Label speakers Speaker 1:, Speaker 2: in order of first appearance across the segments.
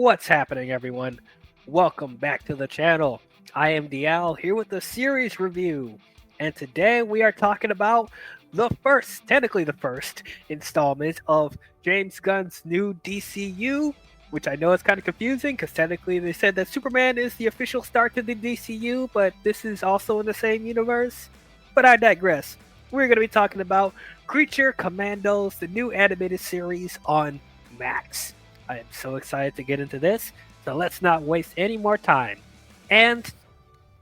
Speaker 1: What's happening, everyone? Welcome back to the channel. I am DL here with the series review, and today we are talking about technically the first installment of James Gunn's new DCU, which I know is kind of confusing because technically they said that Superman is the official start to the DCU, but this is also in the same universe. But I digress. We're going to be talking about Creature Commandos, the new animated series on Max. I am so excited to get into this, so let's not waste any more time. And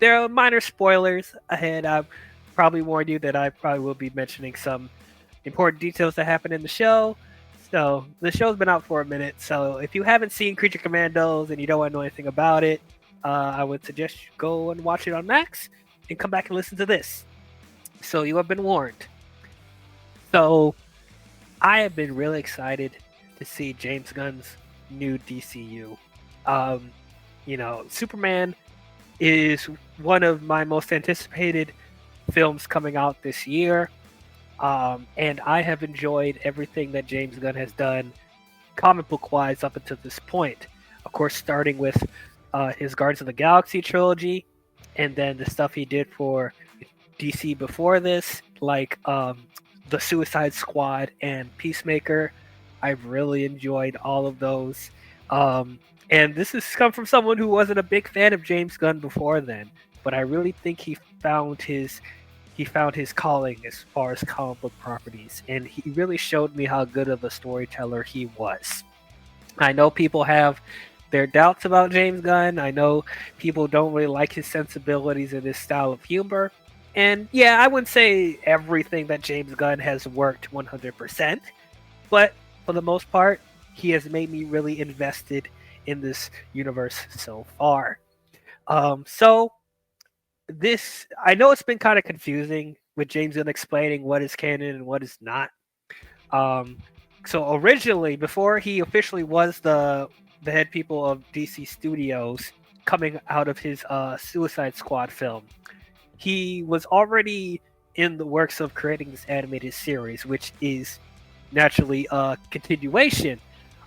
Speaker 1: there are minor spoilers ahead. I've probably warned you that I probably will be mentioning some important details that happen in the show. So the show's been out for a minute, so if you haven't seen Creature Commandos and you don't want to know anything about it, I would suggest you go and watch it on Max and come back and listen to this. So you have been warned. So I have been really excited to see James Gunn's new DCU. Superman is one of my most anticipated films coming out this year. And I have enjoyed everything that James Gunn has done comic book wise up until this point. Of course, starting with his Guardians of the Galaxy trilogy, and then the stuff he did for DC before this, like the Suicide Squad and Peacemaker. I've really enjoyed all of those. And this has come from someone who wasn't a big fan of James Gunn before then, but I really think he found his calling as far as comic book properties, and he really showed me how good of a storyteller he was. I know people have their doubts about James Gunn. I know people don't really like his sensibilities and his style of humor. And yeah, I wouldn't say everything that James Gunn has worked 100%, but for the most part, he has made me really invested in this universe so far. So this, I know it's been kind of confusing with James Gunn explaining what is canon and what is not. So originally, before he officially was the head people of DC Studios, coming out of his Suicide Squad film, he was already in the works of creating this animated series, which is naturally a continuation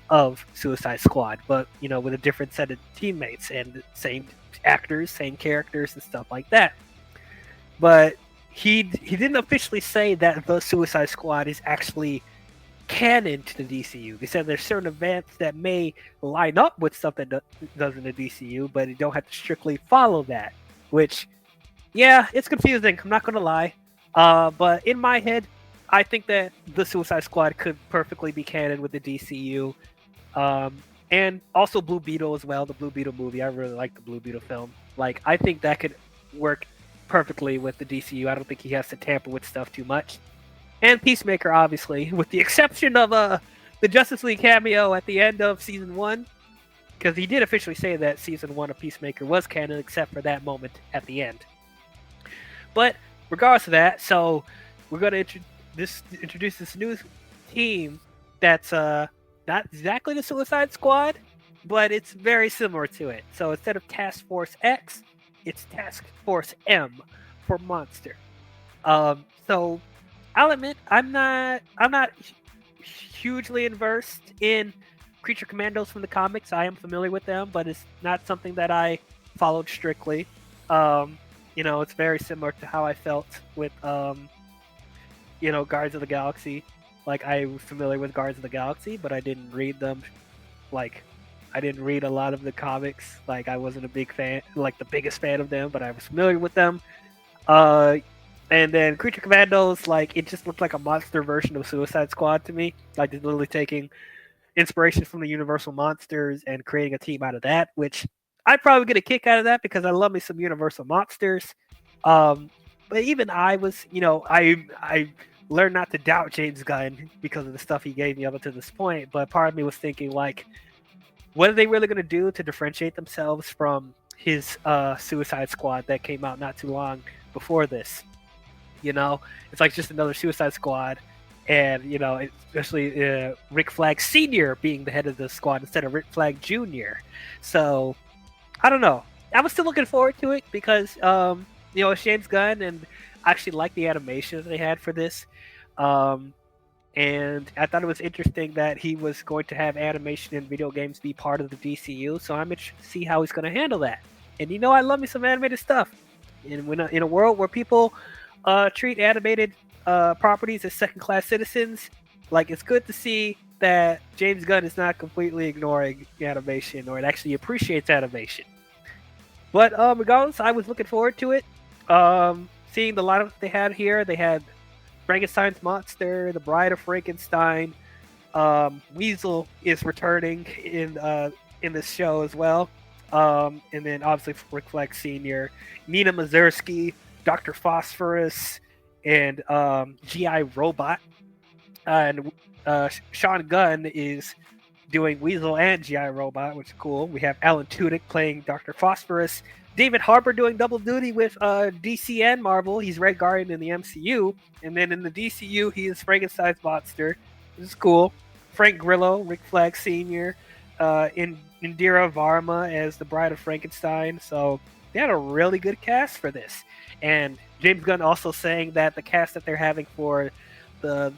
Speaker 1: of Suicide Squad, but with a different set of teammates and same actors, same characters, and stuff like that. But he didn't officially say that the Suicide Squad is actually canon to the DCU. They said there's certain events that may line up with stuff that does in the DCU, but you don't have to strictly follow that. Which, yeah, it's confusing. I'm not gonna lie. But in my head, I think that the Suicide Squad could perfectly be canon with the DCU. And also Blue Beetle as well, the Blue Beetle movie. I really like the Blue Beetle film. Like, I think that could work perfectly with the DCU. I don't think he has to tamper with stuff too much. And Peacemaker, obviously, with the exception of the Justice League cameo at the end of Season 1. Because he did officially say that Season 1 of Peacemaker was canon, except for that moment at the end. But regardless of that, so we're going to introduce this new team that's not exactly the Suicide Squad, but it's very similar to it. So instead of Task Force X, it's Task Force M for Monster. So I'll admit I'm not hugely versed in Creature Commandos from the comics. I am familiar with them, but it's not something that I followed strictly. It's very similar to how I felt with Guardians of the Galaxy. Like, I was familiar with Guardians of the Galaxy, but I didn't read them. Like, I didn't read a lot of the comics. Like, I wasn't a big fan, like the biggest fan of them, but I was familiar with them. And then Creature Commandos, like, it just looked like a monster version of Suicide Squad to me. Like, they're literally taking inspiration from the Universal Monsters and creating a team out of that, which I'd probably get a kick out of that because I love me some Universal Monsters. But even I was, I learned not to doubt James Gunn because of the stuff he gave me up until this point. But part of me was thinking, like, what are they really going to do to differentiate themselves from his Suicide Squad that came out not too long before this? It's like just another Suicide Squad. And, especially Rick Flag Sr. being the head of the squad instead of Rick Flag Jr. So, I don't know. I was still looking forward to it because, it's James Gunn, and I actually like the animation they had for this. And And I thought it was interesting that he was going to have animation and video games be part of the DCU. So I'm interested to see how he's going to handle that. And I love me some animated stuff. And in a world where people treat animated properties as second-class citizens, like it's good to see that James Gunn is not completely ignoring animation, or it actually appreciates animation. But regardless, I was looking forward to it. Seeing the lineup they had here, they had Frankenstein's monster, the Bride of Frankenstein. Weasel is returning in this show as well. And then obviously Rick Flex Sr., Nina Mazursky, Dr. Phosphorus, and GI Robot. And Sean Gunn is doing Weasel and GI Robot, which is cool. We have Alan Tudyk playing Dr. Phosphorus. David Harbour doing double duty with DC and Marvel. He's Red Guardian in the MCU. And then in the DCU, he is Frankenstein's monster. This is cool. Frank Grillo, Rick Flag Sr., Indira Varma as the Bride of Frankenstein. So they had a really good cast for this. And James Gunn also saying that the cast that they're having for the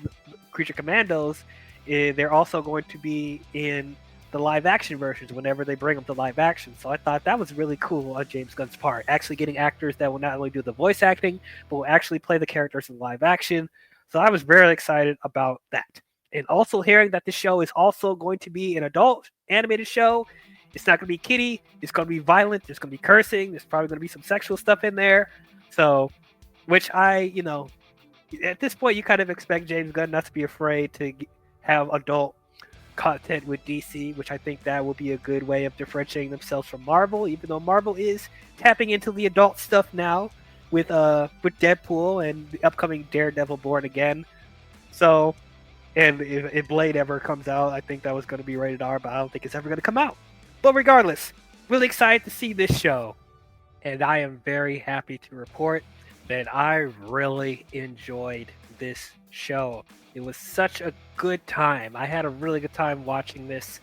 Speaker 1: Creature Commandos, they're also going to be in the live action versions whenever they bring them to live action. So I thought that was really cool on James Gunn's part, actually getting actors that will not only do the voice acting, but will actually play the characters in live action. So I was very excited about that. And also hearing that the show is also going to be an adult animated show. It's not going to be kiddie. It's going to be violent. There's going to be cursing. There's probably going to be some sexual stuff in there. So, which at this point, you kind of expect James Gunn not to be afraid to have adult content with DC, which I think that will be a good way of differentiating themselves from Marvel, even though Marvel is tapping into the adult stuff now with Deadpool and the upcoming Daredevil Born Again. So, and if Blade ever comes out, I think that was going to be rated R, but I don't think it's ever going to come out. But regardless, really excited to see this show. And I am very happy to report that I really enjoyed this show. It was such a good time. I had a really good time watching this.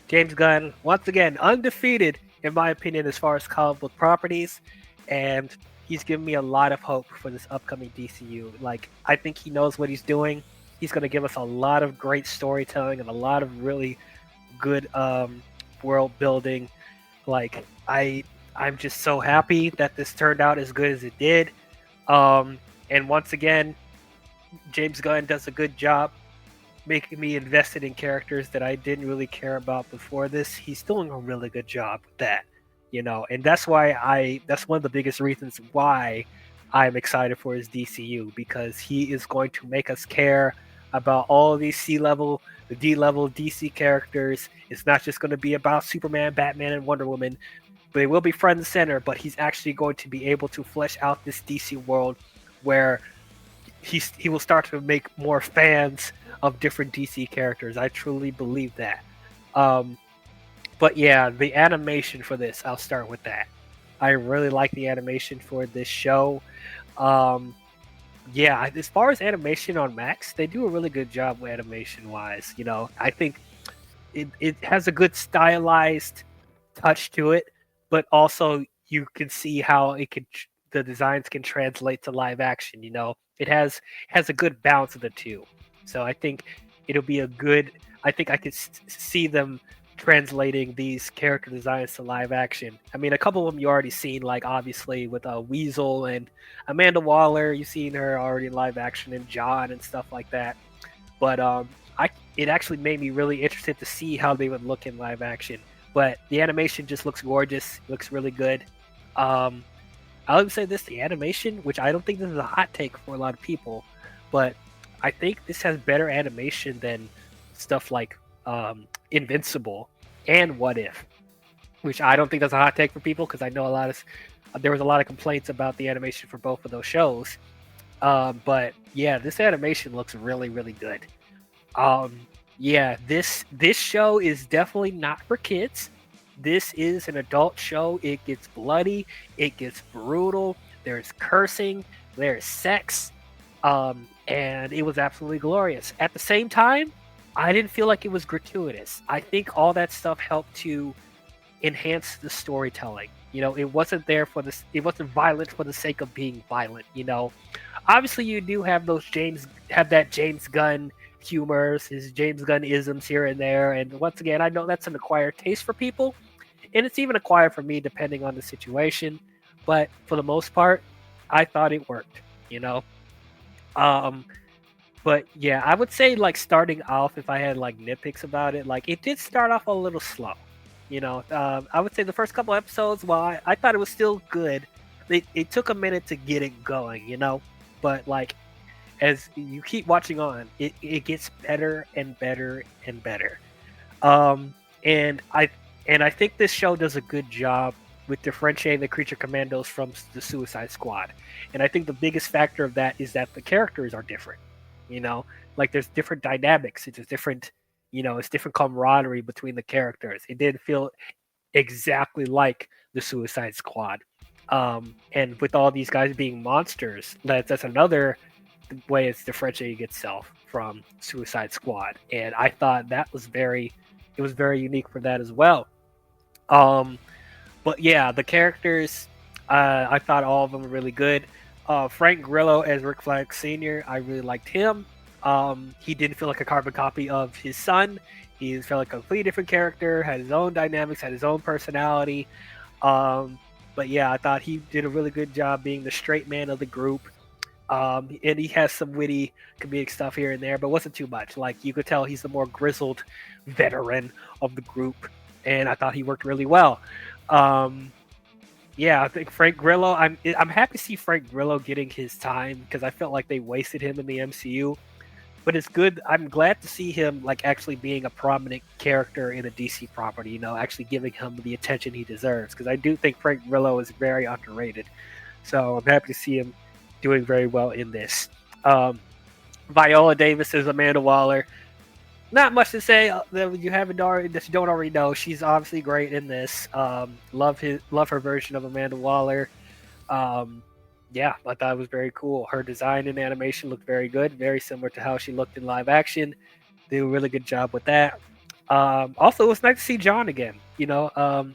Speaker 1: James Gunn, once again, undefeated, in my opinion, as far as comic book properties. And he's given me a lot of hope for this upcoming DCU. Like, I think he knows what he's doing. He's going to give us a lot of great storytelling and a lot of really good world building. Like, I'm just so happy that this turned out as good as it did. And once again, James Gunn does a good job making me invested in characters that I didn't really care about before this. He's doing a really good job with that, and that's why that's one of the biggest reasons why I'm excited for his DCU, because he is going to make us care about all of these C-level, the D-level DC characters. It's not just going to be about Superman, Batman, and Wonder Woman, but it will be front and center, but he's actually going to be able to flesh out this DC world where he will start to make more fans of different DC characters. I truly believe that. But yeah, the animation for this, I'll start with that. I really like the animation for this show. Yeah, as far as animation on Max, they do a really good job animation-wise. I think it has a good stylized touch to it, but also you can see how the designs can translate to live action. It has a good balance of the two. So I think it'll be I think I could see them translating these character designs to live action. I mean, a couple of them you already seen, like obviously with Weasel and Amanda Waller. You've seen her already in live action, and John and stuff like that. But it actually made me really interested to see how they would look in live action. But the animation just looks gorgeous. Looks really good. I'll even say this, the animation, which I don't think this is a hot take for a lot of people, but I think this has better animation than stuff like Invincible and What If, which I don't think that's a hot take for people, because I know there was a lot of complaints about the animation for both of those shows. But yeah, this animation looks really, really good. Yeah, this show is definitely not for kids. This is an adult show. It gets bloody. It gets brutal. There's cursing. There's sex. And it was absolutely glorious. At the same time, I didn't feel like it was gratuitous. I think all that stuff helped to enhance the storytelling. It wasn't there for this. It wasn't violent for the sake of being violent. Obviously you do have that James Gunn humors, his James Gunn isms here and there, and once again, I know that's an acquired taste for people, and it's even acquired for me depending on the situation. But for the most part, I thought it worked. You know, um, but yeah, I would say like starting off, if I had like nitpicks about it, like it did start off a little slow. I would say the first couple episodes, while I thought it was still good, it took a minute to get it going. But like as you keep watching on, it gets better and better and better. Um, and I think this show does a good job with differentiating the Creature Commandos from the Suicide Squad. And I think the biggest factor of that is that the characters are different. Like there's different dynamics. It's different, it's different camaraderie between the characters. It didn't feel exactly like the Suicide Squad. And with all these guys being monsters, that's another way it's differentiating itself from Suicide Squad. And I thought it was very unique for that as well. Um, but yeah, the characters, I thought all of them were really good. Frank Grillo as Rick Flag Sr., I really liked him. He didn't feel like a carbon copy of his son. He felt like a completely different character, had his own dynamics, had his own personality. But yeah, I thought he did a really good job being the straight man of the group. And he has some witty comedic stuff here and there, but wasn't too much. Like you could tell he's the more grizzled veteran of the group, and I thought he worked really well. Um, yeah, I think Frank Grillo. I'm happy to see Frank Grillo getting his time because I felt like they wasted him in the MCU. But it's good. I'm glad to see him like actually being a prominent character in a DC property. Actually giving him the attention he deserves because I do think Frank Grillo is very underrated. So I'm happy to see him doing very well in this. Viola Davis is Amanda Waller. Not much to say that you don't already know. She's obviously great in this. Love her version of Amanda Waller. Yeah, I thought it was very cool. Her design and animation looked very good, very similar to how she looked in live action. They did a really good job with that. Also, it was nice to see John again. What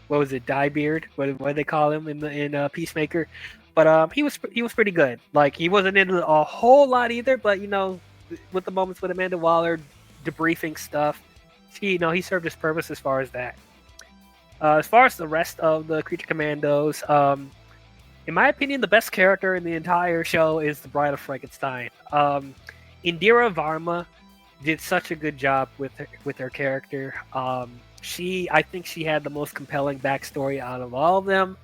Speaker 1: was it, Diebeard? What do they call him in Peacemaker? But he was pretty good. Like he wasn't in a whole lot either, but with the moments with Amanda Waller debriefing stuff, he served his purpose as far as that. As far as the rest of the Creature Commandos, in my opinion, the best character in the entire show is the Bride of Frankenstein. Indira Varma did such a good job with her character. I think she had the most compelling backstory out of all of them,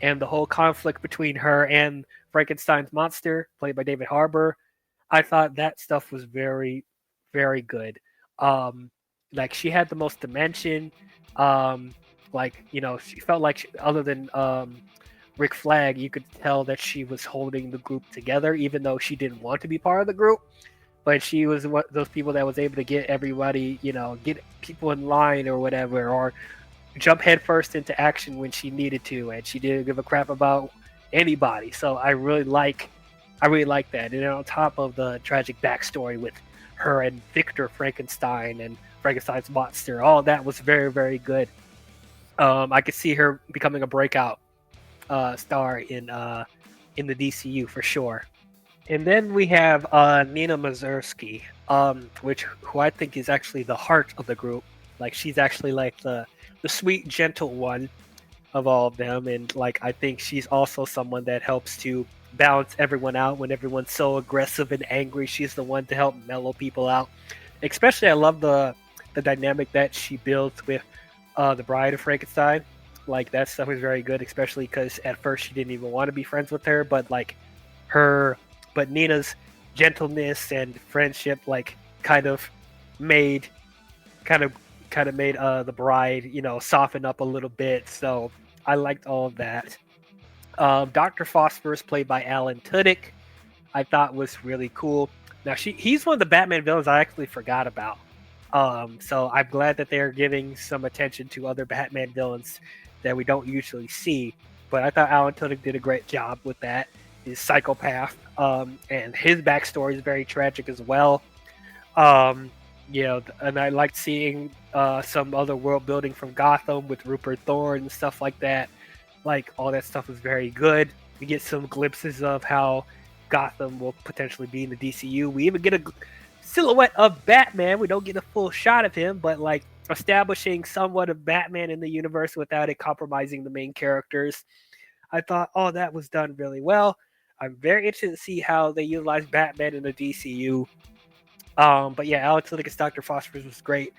Speaker 1: and the whole conflict between her and Frankenstein's monster, played by David Harbour. I thought that stuff was very, very good. Like she had the most dimension. She felt like other than Rick Flag, you could tell that she was holding the group together, even though she didn't want to be part of the group. But she was those people that was able to get everybody, get people in line or whatever, or jump headfirst into action when she needed to, and she didn't give a crap about anybody. So I really like that. And on top of the tragic backstory with her and Victor Frankenstein and Frankenstein's monster, all that was very, very good. I could see her becoming a breakout star in the DCU for sure. And then we have Nina Mazursky, who I think is actually the heart of the group. Like she's actually like the sweet, gentle one of all of them, and like I think she's also someone that helps to balance everyone out when everyone's so aggressive and angry. She's the one to help mellow people out. Especially, I love the dynamic that she builds with the Bride of Frankenstein. Like that stuff is very good, especially because at first she didn't even want to be friends with her, but Nina's gentleness and friendship like kind of made the bride, soften up a little bit. So I liked all of that. Dr. Phosphorus, played by Alan Tudyk, I thought was really cool. Now he's one of the Batman villains I actually forgot about. So I'm glad that they're giving some attention to other Batman villains that we don't usually see. But I thought Alan Tudyk did a great job with that. He's a psychopath, and his backstory is very tragic as well. And I liked seeing some other world building from Gotham with Rupert Thorne and stuff like that. Like, all that stuff was very good. We get some glimpses of how Gotham will potentially be in the DCU. We even get a silhouette of Batman. We don't get a full shot of him, but like establishing somewhat of Batman in the universe without it compromising the main characters. I thought, oh, that was done really well. I'm very interested to see how they utilize Batman in the DCU. But yeah, Alex Liddick's Dr. Phosphorus was great.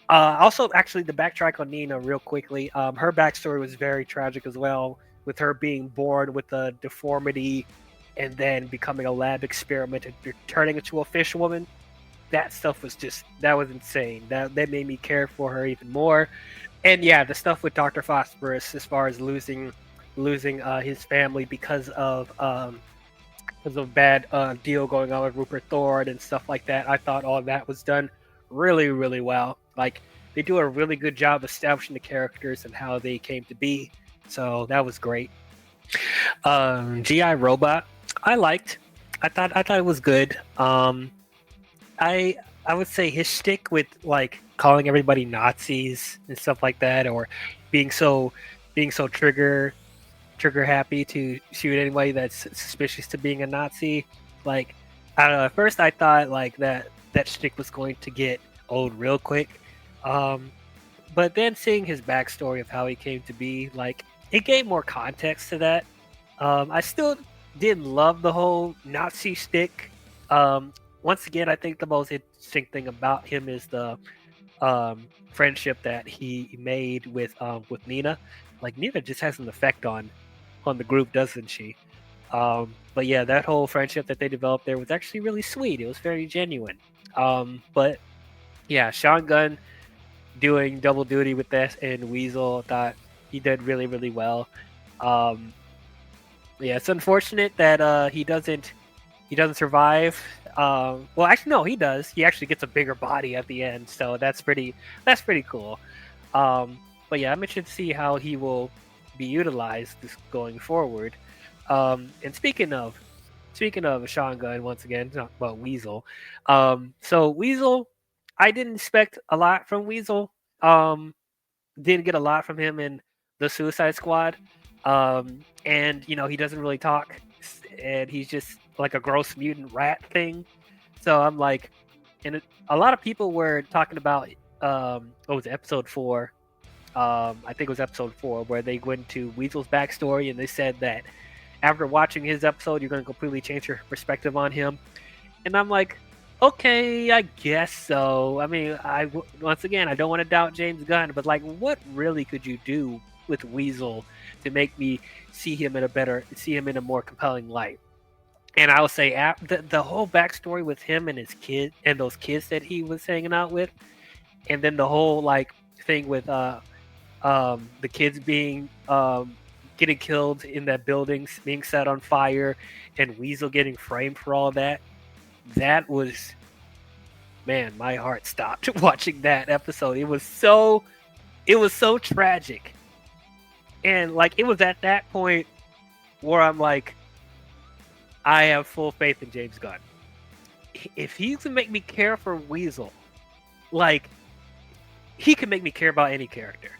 Speaker 1: Also, actually, the backtrack on Nina real quickly. Her backstory was very tragic as well, with her being born with a deformity and then becoming a lab experiment and turning into a fish woman. That stuff was that was insane. That made me care for her even more. And yeah, the stuff with Dr. Phosphorus as far as losing his family because of a bad deal going on with Rupert Thorne and stuff like that. I thought all that was done really, really well. Like, they do a really good job establishing the characters and how they came to be. So that was great. GI Robot, I liked. I thought it was good. I would say his shtick with like calling everybody Nazis and stuff like that, or being so trigger happy to shoot anybody that's suspicious to being a Nazi. Like, I don't know. At first, I thought like that shtick was going to get old real quick, but then seeing his backstory of how he came to be, like, it gave more context to that. I still didn't love the whole Nazi shtick. Once again, I think the most interesting thing about him is the friendship that he made with Nina. Like, Nina just has an effect on the group, doesn't she? But yeah, that whole friendship that they developed there was actually really sweet. It was very genuine. But yeah, Sean Gunn doing double duty with this, and Weasel, I thought he did really, really well. Yeah, it's unfortunate that he doesn't survive. Well, actually, no, he does. He actually gets a bigger body at the end, so that's pretty cool. But yeah, I'm interested to see how he will be utilized going forward. And speaking of Sean Gunn, once again, talk about Weasel. So Weasel, I didn't expect a lot from Weasel. Didn't get a lot from him in the Suicide Squad. And he doesn't really talk, and he's just like a gross mutant rat thing. So I'm like, and a lot of people were talking about what was it, episode 4? I think it was episode 4, where they went into Weasel's backstory, and they said that after watching his episode, you're going to completely change your perspective on him. And I'm like, okay, I guess so. I mean, once again, I don't want to doubt James Gunn, but like, what really could you do with Weasel to make me see him in a more compelling light? And I will say, the whole backstory with him and his kid and those kids that he was hanging out with, and then the whole like thing with the kids being getting killed in that building, being set on fire, and Weasel getting framed for all that. That was, man, my heart stopped watching that episode. It was so tragic. And like, it was at that point where I'm like, I have full faith in James Gunn. If he can make me care for Weasel, like, he can make me care about any character.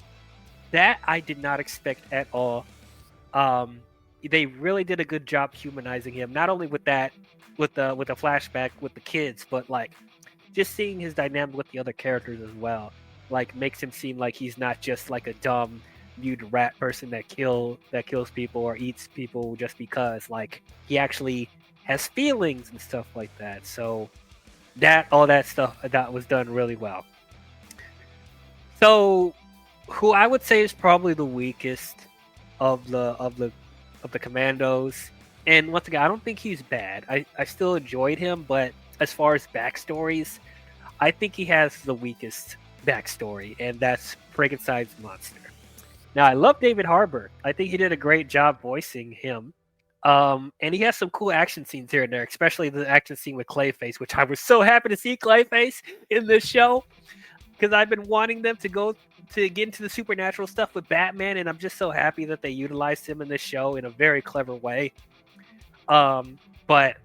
Speaker 1: That I did not expect at all. They really did a good job humanizing him, not only with the flashback with the kids, but like just seeing his dynamic with the other characters as well. Like, makes him seem like he's not just like a dumb mutant rat person that kills people or eats people just because. Like, he actually has feelings and stuff like that. So all that stuff that was done really well. So, who I would say is probably the weakest of the Commandos, and once again, I don't think he's bad. I still enjoyed him, but as far as backstories, I think he has the weakest backstory, and that's Frankenstein's monster. Now, I love David Harbour. I think he did a great job voicing him. And he has some cool action scenes here and there, especially the action scene with Clayface, which I was so happy to see Clayface in this show, because I've been wanting them to get into the supernatural stuff with Batman, and I'm just so happy that they utilized him in this show in a very clever way. But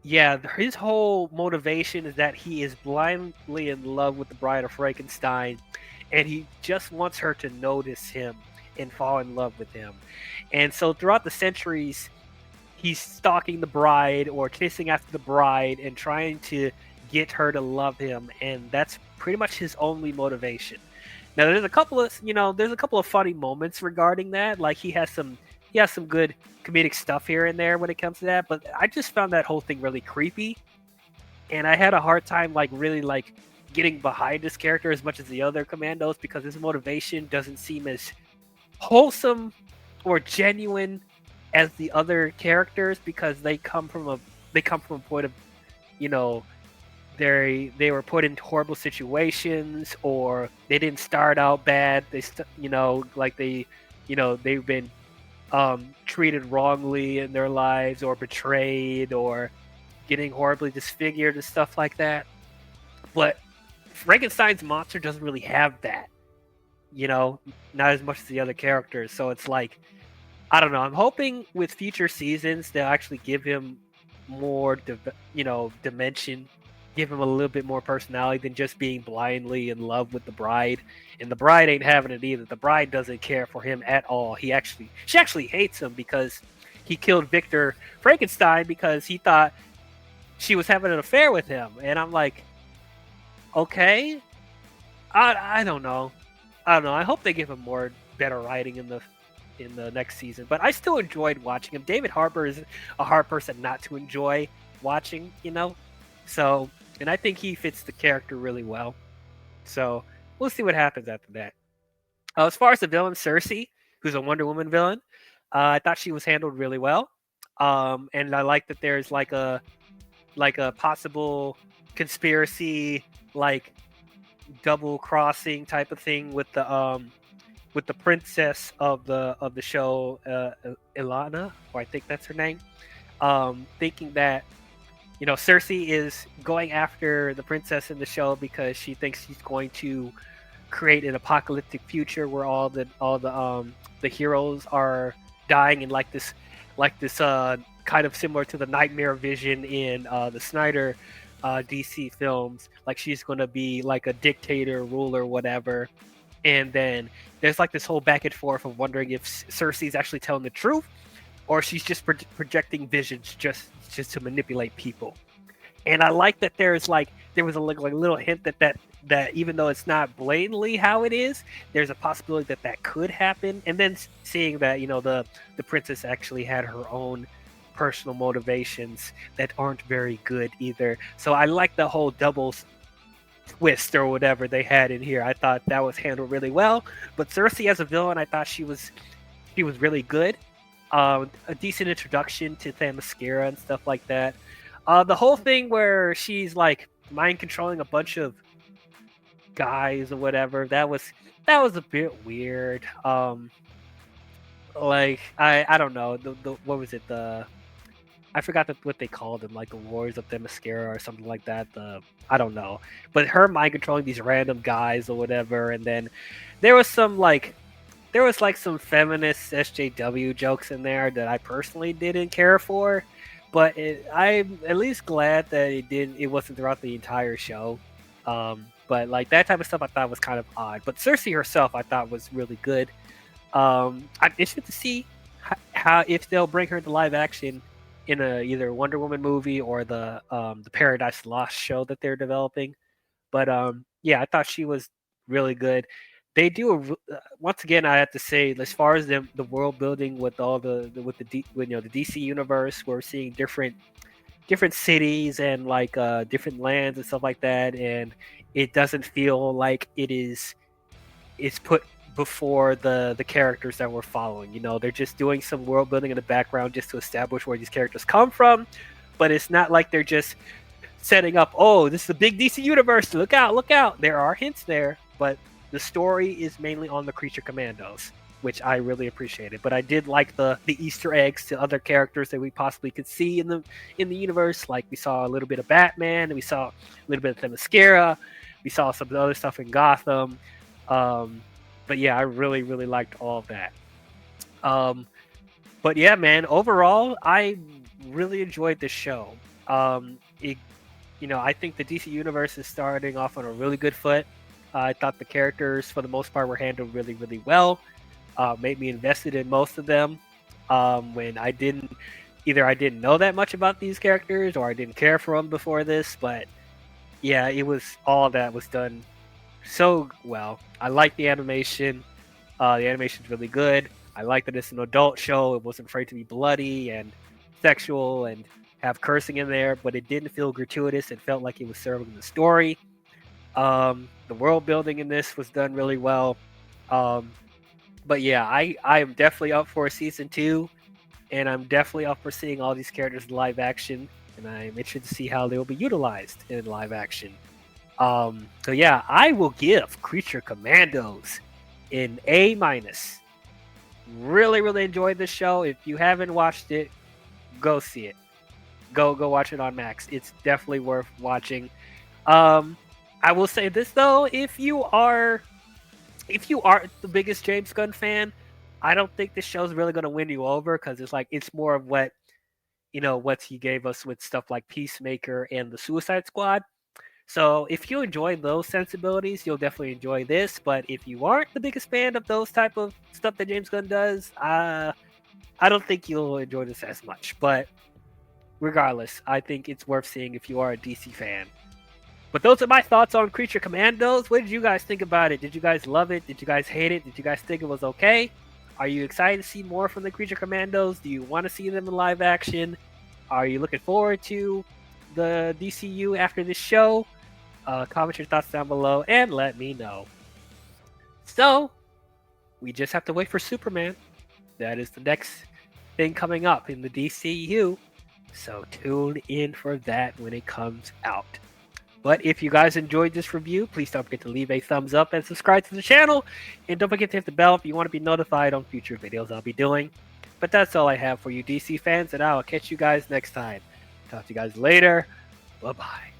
Speaker 1: yeah, his whole motivation is that he is blindly in love with the Bride of Frankenstein, and he just wants her to notice him and fall in love with him. And so throughout the centuries, he's stalking the bride or chasing after the bride and trying to get her to love him, and that's pretty much his only motivation. Now there's a couple of funny moments regarding that. Like he has some good comedic stuff here and there when it comes to that, but I just found that whole thing really creepy, and I had a hard time like really like getting behind this character as much as the other commandos because his motivation doesn't seem as wholesome or genuine as the other characters because they come from a point of, you know, they were put in horrible situations, or they didn't start out bad. They've been treated wrongly in their lives, or betrayed, or getting horribly disfigured and stuff like that. But Frankenstein's monster doesn't really have that, you know, not as much as the other characters. So it's like, I don't know. I'm hoping with future seasons they'll actually give him more, dimension, give him a little bit more personality than just being blindly in love with the bride. And the bride ain't having it either. The bride doesn't care for him at all. She actually hates him because he killed Victor Frankenstein because he thought she was having an affair with him. And I'm like, okay, I don't know. I don't know. I hope they give him more better writing in the next season. But I still enjoyed watching him. David Harbour is a hard person not to enjoy watching, you know. So, and I think he fits the character really well. So we'll see what happens after that. As far as the villain, Cersei, who's a Wonder Woman villain, I thought she was handled really well. And I like that there's like a possible conspiracy, like double crossing type of thing with the princess of the show, Ilana, or I think that's her name. Thinking that, you know, Cersei is going after the princess in the show because she thinks she's going to create an apocalyptic future where all the heroes are dying in like this kind of similar to the nightmare vision in the Snyder DC films. Like she's going to be like a dictator, ruler, whatever. And then there's like this whole back and forth of wondering if Cersei's actually telling the truth or she's just projecting visions just to manipulate people. And I like that there was a little hint that even though it's not blatantly how it is, there's a possibility that could happen. And then seeing that, you know, the princess actually had her own personal motivations that aren't very good either. So I like the whole double twist or whatever they had in here. I thought that was handled really well. But Cersei as a villain, I thought she was really good. A decent introduction to Themyscira and stuff like that. The whole thing where she's like mind controlling a bunch of guys or whatever, that was a bit weird. Like I don't know, the what was it, I forgot what they called them, like the Warriors of Themyscira or something like that. I don't know, but her mind controlling these random guys or whatever, and then there was some some feminist SJW jokes in there that I personally didn't care for, but I'm at least glad that it wasn't throughout the entire show. But like that type of stuff I thought was kind of odd. But Cersei herself I thought was really good. I'm interested to see how if they'll bring her to live action in either a Wonder Woman movie or the Paradise Lost show that they're developing. But yeah, I thought she was really good. They do once again. I have to say, as far as the world building with all the DC universe, we're seeing different cities and like different lands and stuff like that, and it doesn't feel like it's put before the characters that we're following. You know, they're just doing some world building in the background just to establish where these characters come from, but it's not like they're just setting up, oh, this is a big DC universe, look out. There are hints there, but the story is mainly on the Creature Commandos, which I really appreciated. But I did like the Easter eggs to other characters that we possibly could see in the universe. Like we saw a little bit of Batman, and we saw a little bit of Themyscira, we saw some other stuff in Gotham. But yeah, I really, really liked all of that. But yeah, man, overall, I really enjoyed the show. I think the DC universe is starting off on a really good foot. I thought the characters, for the most part, were handled really, really well. made me invested in most of them. When I didn't, either I didn't know that much about these characters or I didn't care for them before this. But yeah, it was all that was done so well. I like the animation. The animation's really good. I like that it's an adult show. It wasn't afraid to be bloody and sexual and have cursing in there, but it didn't feel gratuitous. It felt like it was serving the story. The world building in this was done really well. But yeah, I am definitely up for a season 2, and I'm definitely up for seeing all these characters in live action, and I'm interested to see how they will be utilized in live action. So yeah, I will give Creature Commandos an A minus. Really enjoyed the show. If you haven't watched it, go see it. Go watch it on Max. It's definitely worth watching. I will say this though, if you aren't the biggest James Gunn fan, I don't think this show's really going to win you over, because it's more of what he gave us with stuff like Peacemaker and the Suicide Squad. So if you enjoy those sensibilities, you'll definitely enjoy this. But if you aren't the biggest fan of those type of stuff that James Gunn does, I don't think you'll enjoy this as much. But regardless, I think it's worth seeing if you are a DC fan. But those are my thoughts on Creature Commandos. What did you guys think about it? Did you guys love it? Did you guys hate it? Did you guys think it was okay? Are you excited to see more from the Creature Commandos? Do you want to see them in live action? Are you looking forward to the DCU after this show? Comment your thoughts down below and let me know. So, we just have to wait for Superman. That is the next thing coming up in the DCU. So tune in for that when it comes out. But if you guys enjoyed this review, please don't forget to leave a thumbs up and subscribe to the channel. And don't forget to hit the bell if you want to be notified on future videos I'll be doing. But that's all I have for you DC fans, and I will catch you guys next time. Talk to you guys later. Bye-bye.